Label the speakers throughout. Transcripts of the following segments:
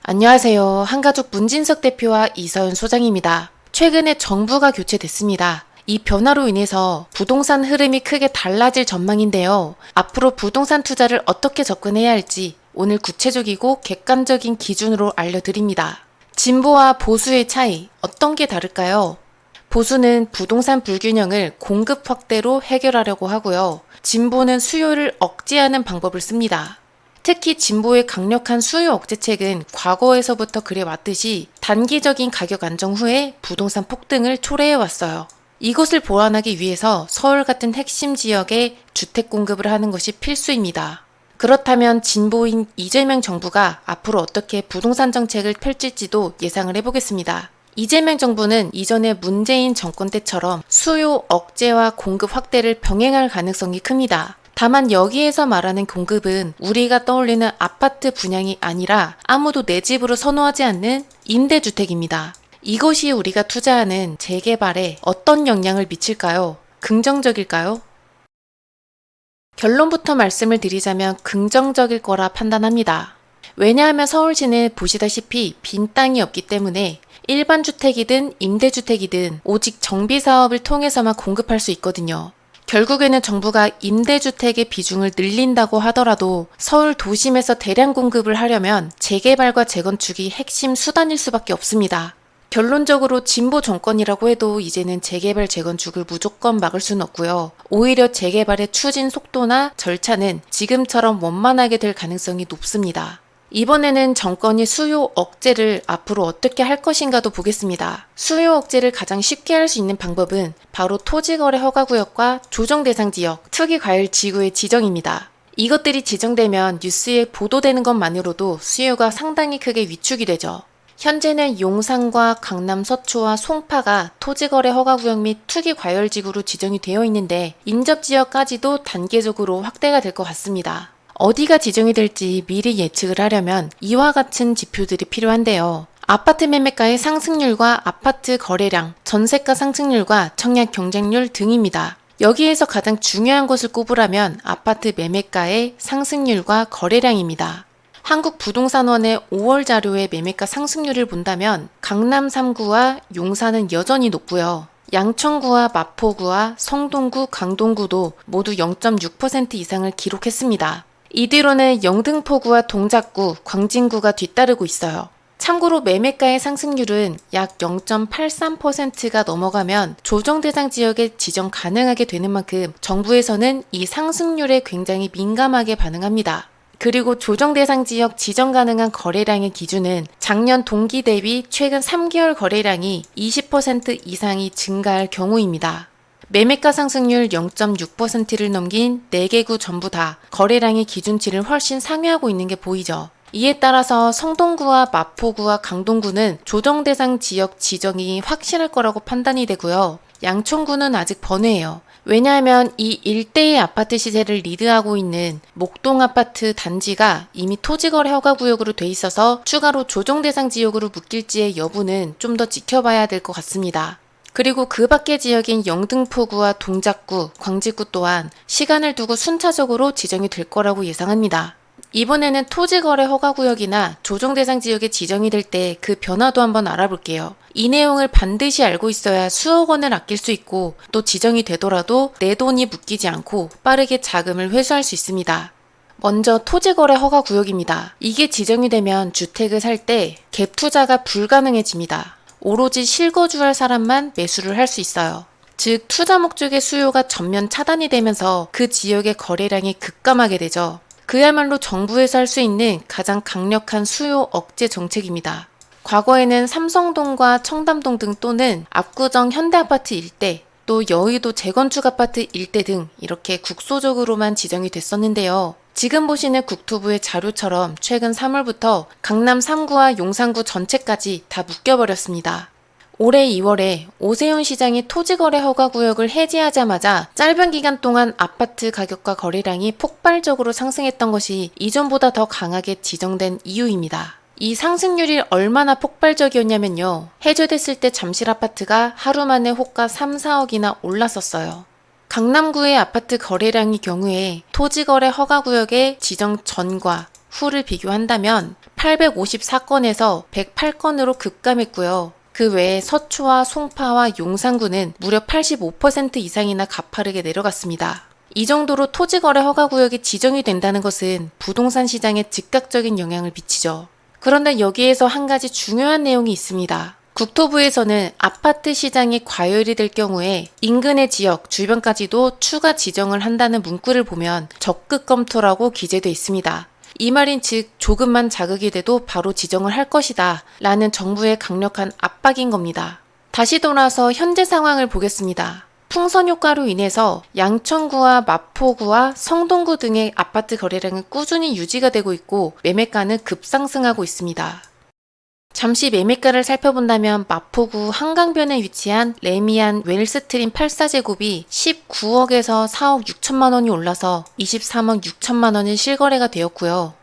Speaker 1: 안녕하세요. 한가족 문진석 대표와 이서연 소장입니다. 최근에 정부가 교체됐습니다. 이 변화로 인해서 부동산 흐름이 크게 달라질 전망인데요. 앞으로 부동산 투자를 어떻게 접근해야 할지 오늘 구체적이고 객관적인 기준으로 알려드립니다. 진보와 보수의 차이, 어떤 게 다를까요? 보수는 부동산 불균형을 공급 확대로 해결하려고 하고요. 진보는 수요를 억제하는 방법을 씁니다. 특히 진보의 강력한 수요 억제책은 과거에서부터 그래왔듯이 단기적인 가격 안정 후에 부동산 폭등을 초래해왔어요. 이것을 보완하기 위해서 서울 같은 핵심 지역에 주택 공급을 하는 것이 필수입니다. 그렇다면 진보인 이재명 정부가 앞으로 어떻게 부동산 정책을 펼칠지도 예상을 해보겠습니다. 이재명 정부는 이전의 문재인 정권 때처럼 수요 억제와 공급 확대를 병행할 가능성이 큽니다. 다만 여기에서 말하는 공급은 우리가 떠올리는 아파트 분양이 아니라 아무도 내 집으로 선호하지 않는 임대주택입니다. 이것이 우리가 투자하는 재개발에 어떤 영향을 미칠까요? 긍정적일까요? 결론부터 말씀을 드리자면 긍정적일 거라 판단합니다. 왜냐하면 서울시는 보시다시피 빈 땅이 없기 때문에 일반 주택이든 임대주택이든 오직 정비사업을 통해서만 공급할 수 있거든요. 결국에는 정부가 임대주택의 비중을 늘린다고 하더라도 서울 도심에서 대량 공급을 하려면 재개발과 재건축이 핵심 수단일 수밖에 없습니다. 결론적으로 진보 정권이라고 해도 이제는 재개발 재건축을 무조건 막을 수는 없고요. 오히려 재개발의 추진 속도나 절차는 지금처럼 원만하게 될 가능성이 높습니다. 이번에는 정권이 수요 억제를 앞으로 어떻게 할 것인가도 보겠습니다. 수요 억제를 가장 쉽게 할 수 있는 방법은 바로 토지거래 허가구역과 조정대상지역, 투기과열지구의 지정입니다. 이것들이 지정되면 뉴스에 보도되는 것만으로도 수요가 상당히 크게 위축이 되죠. 현재는 용산과 강남 서초와 송파가 토지거래 허가구역 및 투기과열지구로 지정이 되어 있는데 인접지역까지도 단계적으로 확대가 될 것 같습니다. 어디가 지정이 될지 미리 예측을 하려면 이와 같은 지표들이 필요한데요. 아파트 매매가의 상승률과 아파트 거래량, 전세가 상승률과 청약 경쟁률 등입니다. 여기에서 가장 중요한 것을 꼽으라면 아파트 매매가의 상승률과 거래량입니다. 한국부동산원의 5월 자료의 매매가 상승률을 본다면 강남 3구와 용산은 여전히 높고요. 양천구와 마포구와 성동구, 강동구도 모두 0.6% 이상을 기록했습니다. 이 뒤로는 영등포구와 동작구, 광진구가 뒤따르고 있어요. 참고로 매매가의 상승률은 약 0.83%가 넘어가면 조정대상 지역에 지정 가능하게 되는 만큼 정부에서는 이 상승률에 굉장히 민감하게 반응합니다. 그리고 조정대상 지역 지정 가능한 거래량의 기준은 작년 동기 대비 최근 3개월 거래량이 20% 이상이 증가할 경우입니다. 매매가 상승률 0.6%를 넘긴 4개 구 전부 다 거래량의 기준치를 훨씬 상회하고 있는 게 보이죠. 이에 따라서 성동구와 마포구와 강동구는 조정대상 지역 지정이 확실할 거라고 판단이 되고요. 양천구는 아직 번외예요. 왜냐하면 이 일대의 아파트 시세를 리드하고 있는 목동 아파트 단지가 이미 토지거래 허가구역으로 돼 있어서 추가로 조정대상 지역으로 묶일지의 여부는 좀 더 지켜봐야 될 것 같습니다. 그리고 그 밖의 지역인 영등포구와 동작구, 광진구 또한 시간을 두고 순차적으로 지정이 될 거라고 예상합니다. 이번에는 토지거래 허가구역이나 조정대상 지역에 지정이 될 때 그 변화도 한번 알아볼게요. 이 내용을 반드시 알고 있어야 수억 원을 아낄 수 있고 또 지정이 되더라도 내 돈이 묶이지 않고 빠르게 자금을 회수할 수 있습니다. 먼저 토지거래 허가구역입니다. 이게 지정이 되면 주택을 살 때 갭 투자가 불가능해집니다. 오로지 실거주할 사람만 매수를 할 수 있어요. 즉 투자 목적의 수요가 전면 차단이 되면서 그 지역의 거래량이 급감하게 되죠. 그야말로 정부에서 할 수 있는 가장 강력한 수요 억제 정책입니다. 과거에는 삼성동과 청담동 등 또는 압구정 현대아파트 일대, 또 여의도 재건축 아파트 일대 등 이렇게 국소적으로만 지정이 됐었는데요. 지금 보시는 국토부의 자료처럼 최근 3월부터 강남 3구와 용산구 전체까지 다 묶여버렸습니다. 올해 2월에 오세훈 시장이 토지거래 허가구역을 해제하자마자 짧은 기간 동안 아파트 가격과 거래량이 폭발적으로 상승했던 것이 이전보다 더 강하게 지정된 이유입니다. 이 상승률이 얼마나 폭발적이었냐면요. 해제됐을 때 잠실 아파트가 하루 만에 호가 3, 4억이나 올랐었어요. 강남구의 아파트 거래량의 경우에 토지거래 허가구역의 지정 전과 후를 비교한다면 854건에서 108건으로 급감했고요. 그 외에 서초와 송파와 용산구는 무려 85% 이상이나 가파르게 내려갔습니다. 이 정도로 토지거래 허가구역이 지정이 된다는 것은 부동산 시장에 즉각적인 영향을 미치죠. 그런데 여기에서 한 가지 중요한 내용이 있습니다. 국토부에서는 아파트 시장이 과열이 될 경우에 인근의 지역, 주변까지도 추가 지정을 한다는 문구를 보면 적극 검토라고 기재되어 있습니다. 이 말인 즉 조금만 자극이 돼도 바로 지정을 할 것이다 라는 정부의 강력한 압박인 겁니다. 다시 돌아서 현재 상황을 보겠습니다. 풍선 효과로 인해서 양천구와 마포구와 성동구 등의 아파트 거래량은 꾸준히 유지가 되고 있고 매매가는 급상승하고 있습니다. 잠시 매매가를 살펴본다면 마포구 한강변에 위치한 레미안 웰스트림 84제곱이 19억에서 4억 6천만 원이 올라서 23억 6천만 원이 실거래가 되었고요.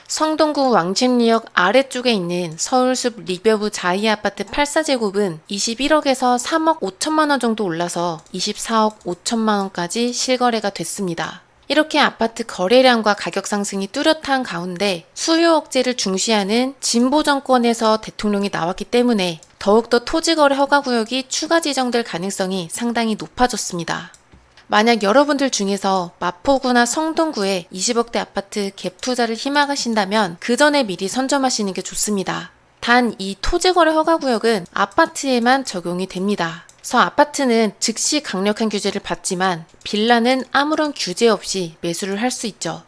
Speaker 1: 성동구 왕십리역 아래쪽에 있는 서울숲 리버브 자이 아파트 84제곱은 21억에서 3억 5천만 원 정도 올라서 24억 5천만 원까지 실거래가 됐습니다. 이렇게 아파트 거래량과 가격 상승이 뚜렷한 가운데 수요 억제를 중시하는 진보 정권에서 대통령이 나왔기 때문에 더욱더 토지거래 허가구역이 추가 지정될 가능성이 상당히 높아졌습니다. 만약 여러분들 중에서 마포구나 성동구에 20억대 아파트 갭 투자를 희망하신다면 그 전에 미리 선점하시는 게 좋습니다. 단 이 토지거래 허가구역은 아파트에만 적용이 됩니다. 그래서 아파트는 즉시 강력한 규제를 받지만 빌라는 아무런 규제 없이 매수를 할 수 있죠.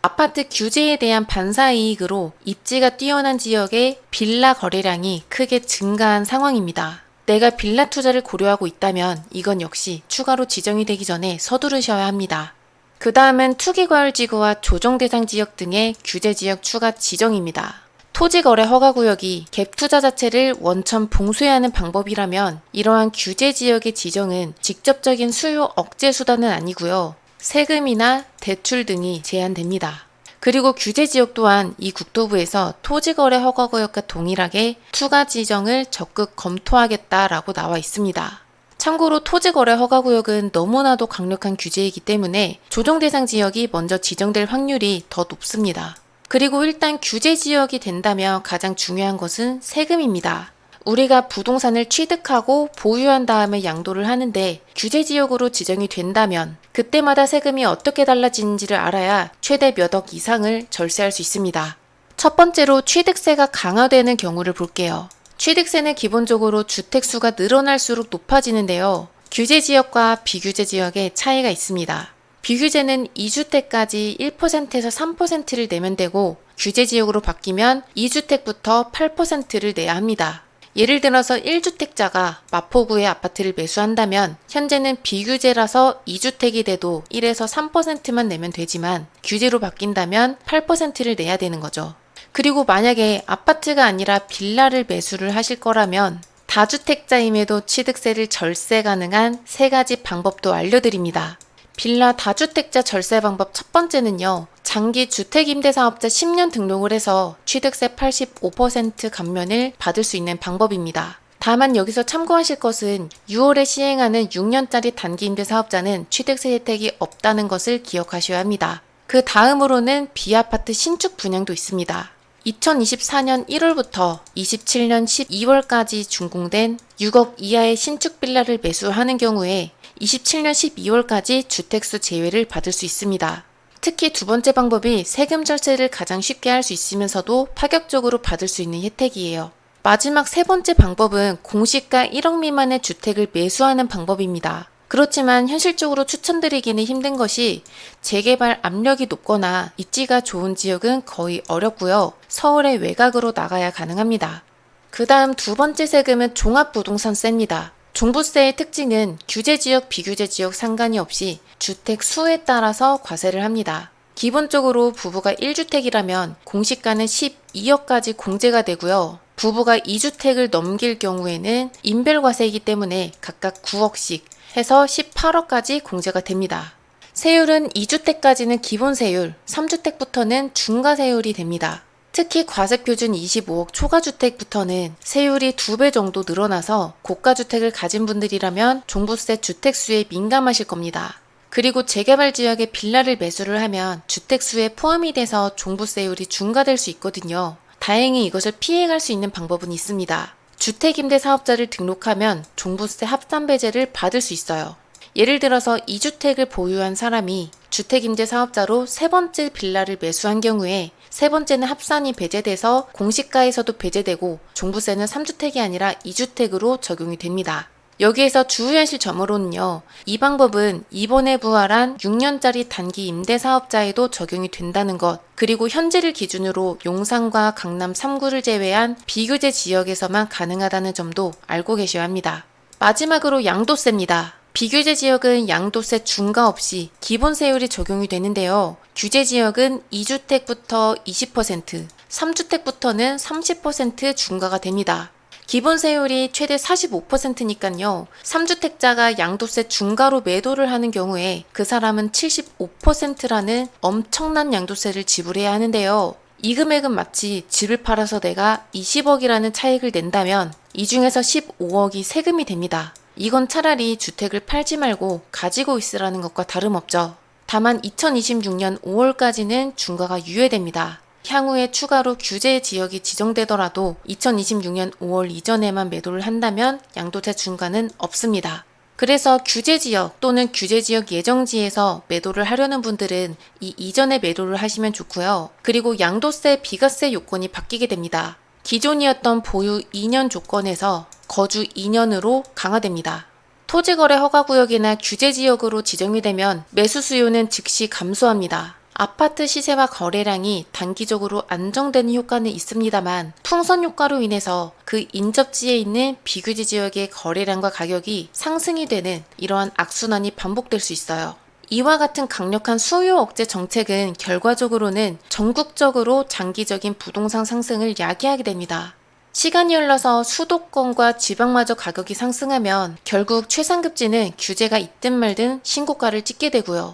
Speaker 1: 아파트 규제에 대한 반사이익으로 입지가 뛰어난 지역의 빌라 거래량이 크게 증가한 상황입니다. 내가 빌라 투자를 고려하고 있다면 이건 역시 추가로 지정이 되기 전에 서두르셔야 합니다. 그 다음은 투기과열지구와 조정대상 지역 등의 규제지역 추가 지정입니다. 토지거래 허가구역이 갭 투자 자체를 원천 봉쇄하는 방법이라면 이러한 규제지역의 지정은 직접적인 수요 억제 수단은 아니고요. 세금이나 대출 등이 제한됩니다. 그리고 규제지역 또한 이 국토부에서 토지거래 허가구역과 동일하게 투가 지정을 적극 검토하겠다라고 나와 있습니다. 참고로 토지거래 허가구역은 너무나도 강력한 규제이기 때문에 조정대상 지역이 먼저 지정될 확률이 더 높습니다. 그리고 일단 규제지역이 된다면 가장 중요한 것은 세금입니다. 우리가 부동산을 취득하고 보유한 다음에 양도를 하는데 규제지역으로 지정이 된다면 그때마다 세금이 어떻게 달라지는지를 알아야 최대 몇 억 이상을 절세할 수 있습니다. 첫 번째로 취득세가 강화되는 경우를 볼게요. 취득세는 기본적으로 주택수가 늘어날수록 높아지는데요. 규제지역과 비규제지역의 차이가 있습니다. 비규제는 2주택까지 1%에서 3%를 내면 되고 규제지역으로 바뀌면 2주택부터 8%를 내야 합니다. 예를 들어서 1주택자가 마포구의 아파트를 매수한다면 현재는 비규제라서 2주택이 돼도 1에서 3%만 내면 되지만 규제로 바뀐다면 8%를 내야 되는 거죠. 그리고 만약에 아파트가 아니라 빌라를 매수를 하실 거라면 다주택자임에도 취득세를 절세 가능한 세 가지 방법도 알려드립니다. 빌라 다주택자 절세 방법 첫 번째는요. 장기 주택임대사업자 10년 등록을 해서 취득세 85% 감면을 받을 수 있는 방법입니다. 다만 여기서 참고하실 것은 6월에 시행하는 6년짜리 단기임대사업자는 취득세 혜택이 없다는 것을 기억하셔야 합니다. 그 다음으로는 비아파트 신축 분양도 있습니다. 2024년 1월부터 27년 12월까지 준공된 6억 이하의 신축 빌라를 매수하는 경우에 27년 12월까지 주택수 제외를 받을 수 있습니다. 특히 두 번째 방법이 세금 절세를 가장 쉽게 할 수 있으면서도 파격적으로 받을 수 있는 혜택이에요. 마지막 세 번째 방법은 공시가 1억 미만의 주택을 매수하는 방법입니다. 그렇지만 현실적으로 추천드리기는 힘든 것이 재개발 압력이 높거나 입지가 좋은 지역은 거의 어렵고요. 서울의 외곽으로 나가야 가능합니다. 그 다음 두 번째 세금은 종합부동산세입니다. 종부세의 특징은 규제지역, 비규제지역 상관이 없이 주택 수에 따라서 과세를 합니다. 기본적으로 부부가 1주택이라면 공시가는 12억까지 공제가 되고요. 부부가 2주택을 넘길 경우에는 인별과세이기 때문에 각각 9억씩 해서 18억까지 공제가 됩니다. 세율은 2주택까지는 기본세율, 3주택부터는 중과세율이 됩니다. 특히 과세표준 25억 초과주택부터는 세율이 2배 정도 늘어나서 고가주택을 가진 분들이라면 종부세 주택수에 민감하실 겁니다. 그리고 재개발 지역에 빌라를 매수를 하면 주택수에 포함이 돼서 종부세율이 중과될 수 있거든요. 다행히 이것을 피해갈 수 있는 방법은 있습니다. 주택임대사업자를 등록하면 종부세 합산배제를 받을 수 있어요. 예를 들어서 2주택을 보유한 사람이 주택임대사업자로 세 번째 빌라를 매수한 경우에 세 번째는 합산이 배제돼서 공시가에서도 배제되고 종부세는 3주택이 아니라 2주택으로 적용이 됩니다. 여기에서 주의하실 점으로는요. 이 방법은 이번에 부활한 6년짜리 단기 임대사업자에도 적용이 된다는 것, 그리고 현재를 기준으로 용산과 강남 3구를 제외한 비규제 지역에서만 가능하다는 점도 알고 계셔야 합니다. 마지막으로 양도세입니다. 비규제 지역은 양도세 중과 없이 기본세율이 적용이 되는데요. 규제 지역은 2주택부터 20%, 3주택부터는 30% 중과가 됩니다. 기본세율이 최대 45%니까요. 3주택자가 양도세 중과로 매도를 하는 경우에 그 사람은 75%라는 엄청난 양도세를 지불해야 하는데요. 이 금액은 마치 집을 팔아서 내가 20억이라는 차익을 낸다면 이 중에서 15억이 세금이 됩니다. 이건 차라리 주택을 팔지 말고 가지고 있으라는 것과 다름없죠. 다만 2026년 5월까지는 중과가 유예됩니다. 향후에 추가로 규제 지역이 지정되더라도 2026년 5월 이전에만 매도를 한다면 양도세 중과는 없습니다. 그래서 규제 지역 또는 규제 지역 예정지에서 매도를 하려는 분들은 이 이전에 매도를 하시면 좋고요. 그리고 양도세, 비과세 요건이 바뀌게 됩니다. 기존이었던 보유 2년 조건에서 거주 2년으로 강화됩니다. 토지거래 허가구역이나 규제지역으로 지정이 되면 매수 수요는 즉시 감소합니다. 아파트 시세와 거래량이 단기적으로 안정되는 효과는 있습니다만 풍선 효과로 인해서 그 인접지에 있는 비규제 지역의 거래량과 가격이 상승이 되는 이러한 악순환이 반복될 수 있어요. 이와 같은 강력한 수요 억제 정책은 결과적으로는 전국적으로 장기적인 부동산 상승을 야기하게 됩니다. 시간이 흘러서 수도권과 지방마저 가격이 상승하면 결국 최상급지는 규제가 있든 말든 신고가를 찍게 되고요.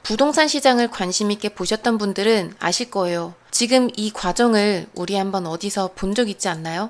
Speaker 1: 부동산 시장을 관심 있게 보셨던 분들은 아실 거예요. 지금 이 과정을 우리 한번 어디서 본 적 있지 않나요?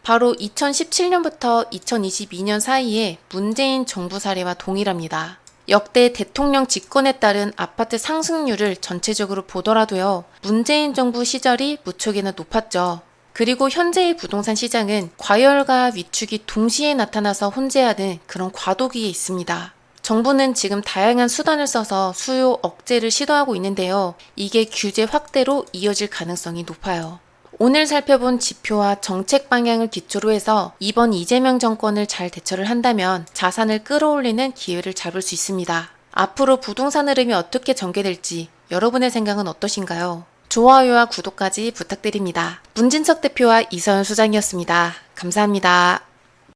Speaker 1: 바로 2017년부터 2022년 사이에 문재인 정부 사례와 동일합니다. 역대 대통령 집권에 따른 아파트 상승률을 전체적으로 보더라도요. 문재인 정부 시절이 무척이나 높았죠. 그리고 현재의 부동산 시장은 과열과 위축이 동시에 나타나서 혼재하는 그런 과도기에 있습니다. 정부는 지금 다양한 수단을 써서 수요 억제를 시도하고 있는데요. 이게 규제 확대로 이어질 가능성이 높아요. 오늘 살펴본 지표와 정책 방향을 기초로 해서 이번 이재명 정권을 잘 대처를 한다면 자산을 끌어올리는 기회를 잡을 수 있습니다. 앞으로 부동산 흐름이 어떻게 전개될지 여러분의 생각은 어떠신가요? 좋아요와 구독까지 부탁드립니다. 문진석 대표와 이서연 소장이었습니다. 감사합니다.